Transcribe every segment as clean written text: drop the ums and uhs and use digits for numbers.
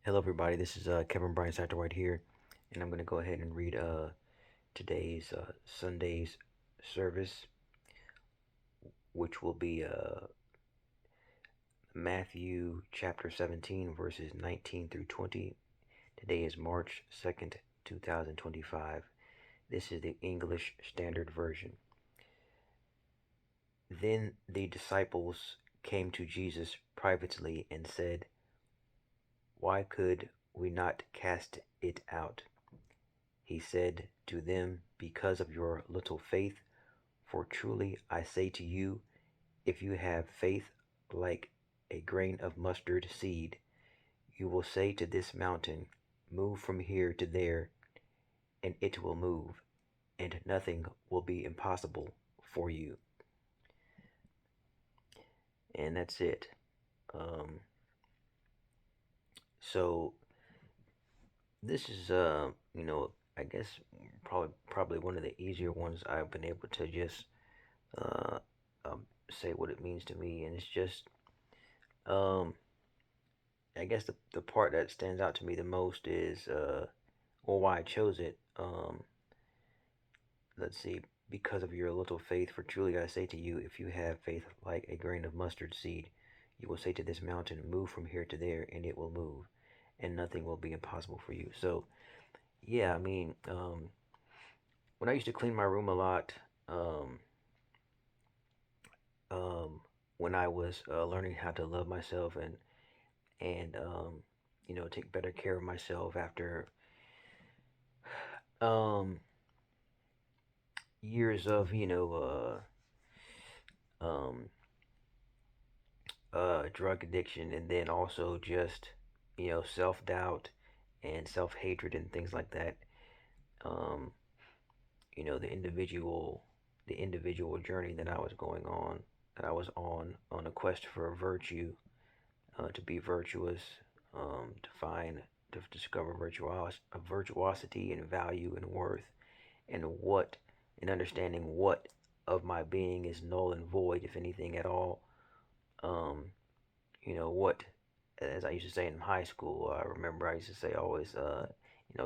Hello, everybody. This is Kevin Bryan Satterwhite here, and I'm going to go ahead and read today's Sunday's service, which will be Matthew chapter 17, verses 19 through 20. Today is March 2nd, 2025. This is the English Standard Version. Then the disciples came to Jesus privately and said, "Why could we not cast it out?" He said to them, "Because of your little faith. For truly I say to you, if you have faith like a grain of mustard seed, you will say to this mountain, 'Move from here to there,' and it will move, and nothing will be impossible for you." And that's it. Um, so this is, I guess probably one of the easier ones I've been able to just uh, say what it means to me, and it's just um, I guess the part that stands out to me the most is or why I chose it. Let's see, because of your little faith, for truly I say to you, if you have faith like a grain of mustard seed, you will say to this mountain, "Move from here to there," and it will move, and nothing will be impossible for you. So yeah, I mean, when I used to clean my room a lot, um, um, when I was learning how to love myself and take better care of myself after um years of um drug addiction, and then also just self-doubt and self-hatred and things like that. um the individual journey that I was going on, that I was on a quest for virtue, to be virtuous, to find, to discover virtuosity and value and worth, and what, and understanding what of my being is null and void, if anything at all. Um, what, as I used to say in high school, I remember I used to say always,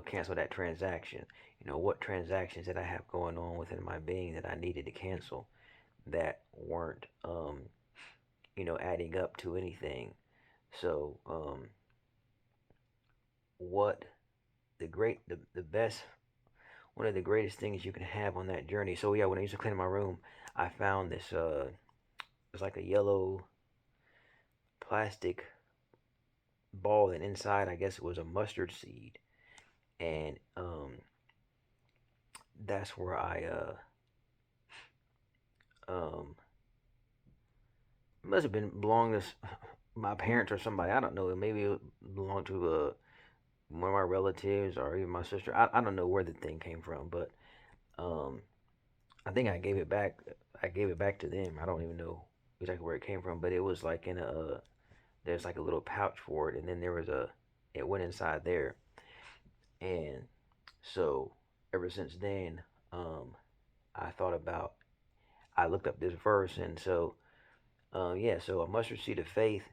cancel that transaction. What transactions that I have going on within my being that I needed to cancel, that weren't, adding up to anything. So, what the best, one of the greatest things you can have on that journey. So yeah, when I used to clean my room, I found this it's like a yellow plastic ball, and inside I guess it was a mustard seed, and that's where I um must have been belonged to my parents or somebody. I don't know. Maybe it belonged to one of my relatives or even my sister. I don't know where the thing came from, but um I think I gave it back. I gave it back to them. I don't even know exactly where it came from, but it was like in a there's like a little pouch for it, and then there was a it went inside there, and so ever since then, um, I thought about I looked up this verse, and so yeah, so a mustard seed of faith,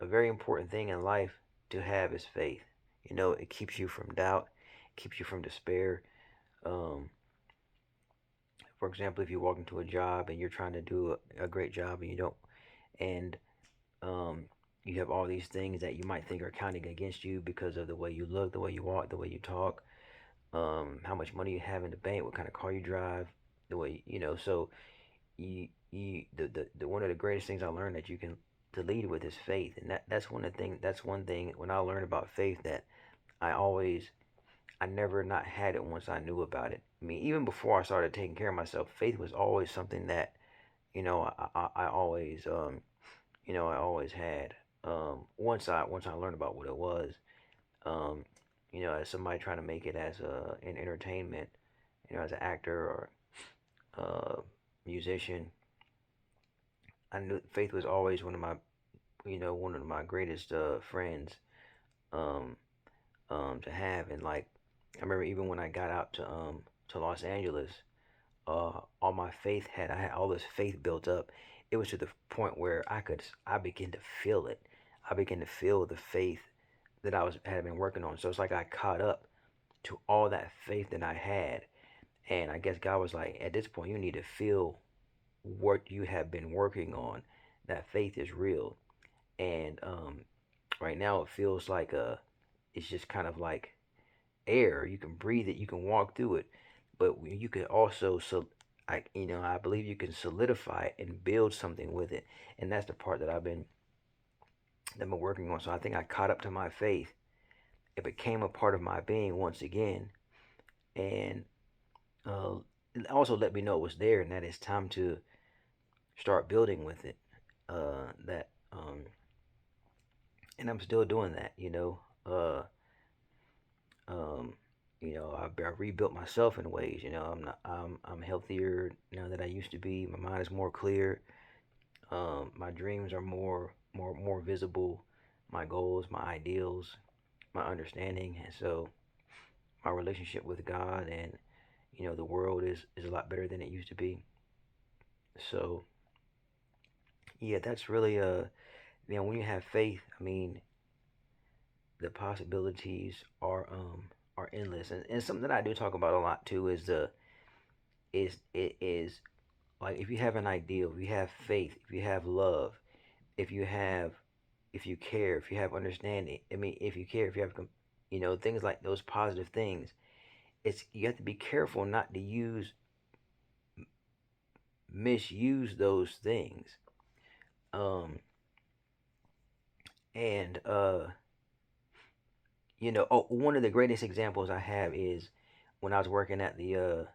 a very important thing in life to have is faith. It keeps you from doubt, keeps you from despair. Um, for example, if you walk into a job and you're trying to do a great job and you don't, and um, you have all these things that you might think are counting against you because of the way you look, the way you walk, the way you talk, how much money you have in the bank, what kind of car you drive, the way So the one of the greatest things I learned that you can to lead with is faith, and that's one thing when I learned about faith that I always I never not had it once I knew about it. I mean, even before I started taking care of myself, faith was always something that I always I always had. Once I learned about what it was, um, as somebody trying to make it as an entertainment, as an actor or musician, I knew faith was always one of my greatest friends, um, to have. And like I remember even when I got out to Los Angeles, all my I had all this faith built up. It was to the point where I began to feel it. I began to feel the faith that I had been working on. So it's like I caught up to all that faith that I had. And I guess God was like, at this point, you need to feel what you have been working on. That faith is real. And right now, it feels like it's just kind of like air. You can breathe it, you can walk through it, but you can also, so I believe you can solidify it and build something with it. And that's the part that I've been working on. So I think I caught up to my faith. It became a part of my being once again, and uh, it also let me know it was there, and that it's time to start building with it. That and I'm still doing that. Um, I rebuilt myself in ways. I'm not. I'm healthier now than I used to be. My mind is more clear. My dreams are more visible. My goals, my ideals, my understanding, and so my relationship with God and the world is a lot better than it used to be. So yeah, that's really when you have faith, I mean the possibilities are endless. And something that I do talk about a lot too is the is it is like if you have an ideal, if you have faith, if you have love, if you have if you care, if you have understanding. I mean, if you care, if you have things like those positive things. It's you have to be careful not to misuse those things. Um and one of the greatest examples I have is when I was working at the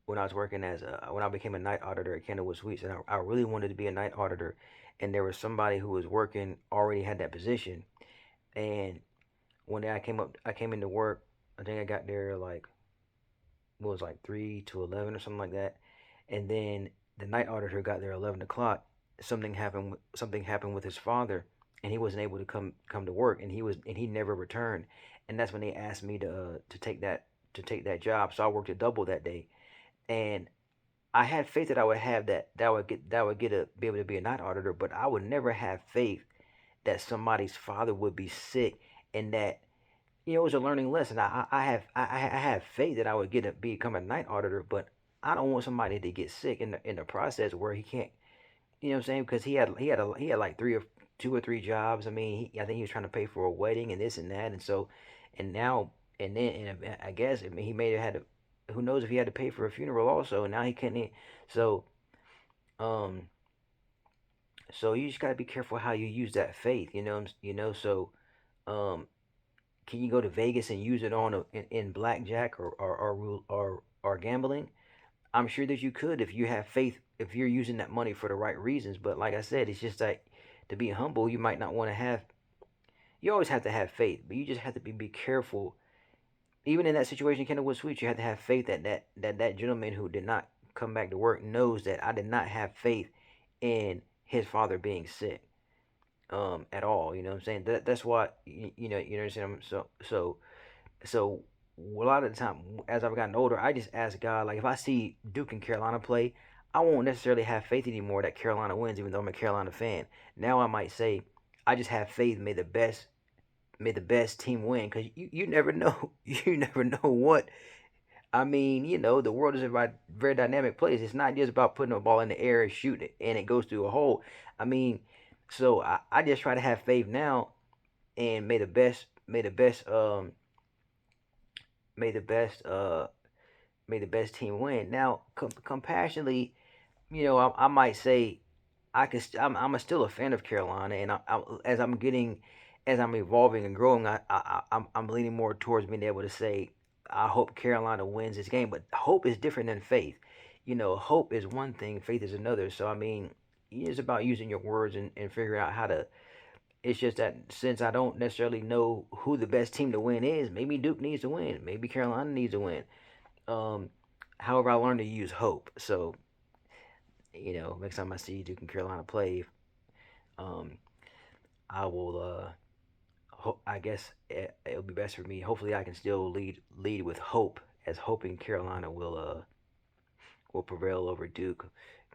when I was working as when I became a night auditor at Candlewood Suites, and I really wanted to be a night auditor, and there was somebody who was working already had that position, and one day I came into work. I think I got there like what was like 3 to 11 or something like that, and then the night auditor got there 11 o'clock. Something happened with his father, and he wasn't able to come to work, and he never returned, and that's when they asked me to take that job. So I worked a double that day, and I had faith that I would have that I would get a be able to be a night auditor, but I would never have faith that somebody's father would be sick, and that it was a learning lesson. I have faith that I would become a night auditor, but I don't want somebody to get sick in the process where he can't. You know what I'm saying? Because he had like 2 or 3 jobs. I mean, I think he was trying to pay for a wedding and this and that, and so and now and then and I guess I mean he may have had to. Who knows if he had to pay for a funeral also? And now he couldn't. So um so you just gotta be careful how you use that faith. So um can you go to Vegas and use it in blackjack or gambling? I'm sure that you could if you have faith, if you're using that money for the right reasons. But like I said, it's just like to be humble, you might not want to have. You always have to have faith, but you just have to be careful. Even in that situation, Kendall Sweet, you have to have faith that gentleman who did not come back to work knows that I did not have faith in his father being sick at all. You know what I'm saying? That's why you understand. So a lot of the time, as I've gotten older, I just ask God, like if I see Duke and Carolina play, I won't necessarily have faith anymore that Carolina wins, even though I'm a Carolina fan. Now I might say, I just have faith. May the best team win, because you never know. You never know what. I mean, the world is a very dynamic place. It's not just about putting a ball in the air and shooting it, and it goes through a hole. I mean, so I just try to have faith now, and may the best may the best team win. Now, compassionately, I might say I'm still a fan of Carolina, and as I'm evolving and growing, I'm leaning more towards being able to say I hope Carolina wins this game. But hope is different than faith. Hope is one thing, faith is another. So I mean, it's about using your words and figuring out how to. It's just that since I don't necessarily know who the best team to win is, maybe Duke needs to win, maybe Carolina needs to win. Um, However, I learned to use hope. So next time I see Duke and Carolina play, um, I will. I guess it'll be best for me. Hopefully, I can still lead with hope, as hoping Carolina will prevail over Duke.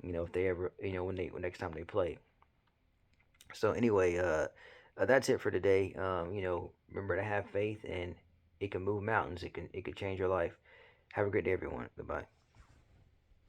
If they ever when next time they play. So anyway, That's it for today. Remember to have faith, and it can move mountains. It can change your life. Have a great day, everyone. Goodbye.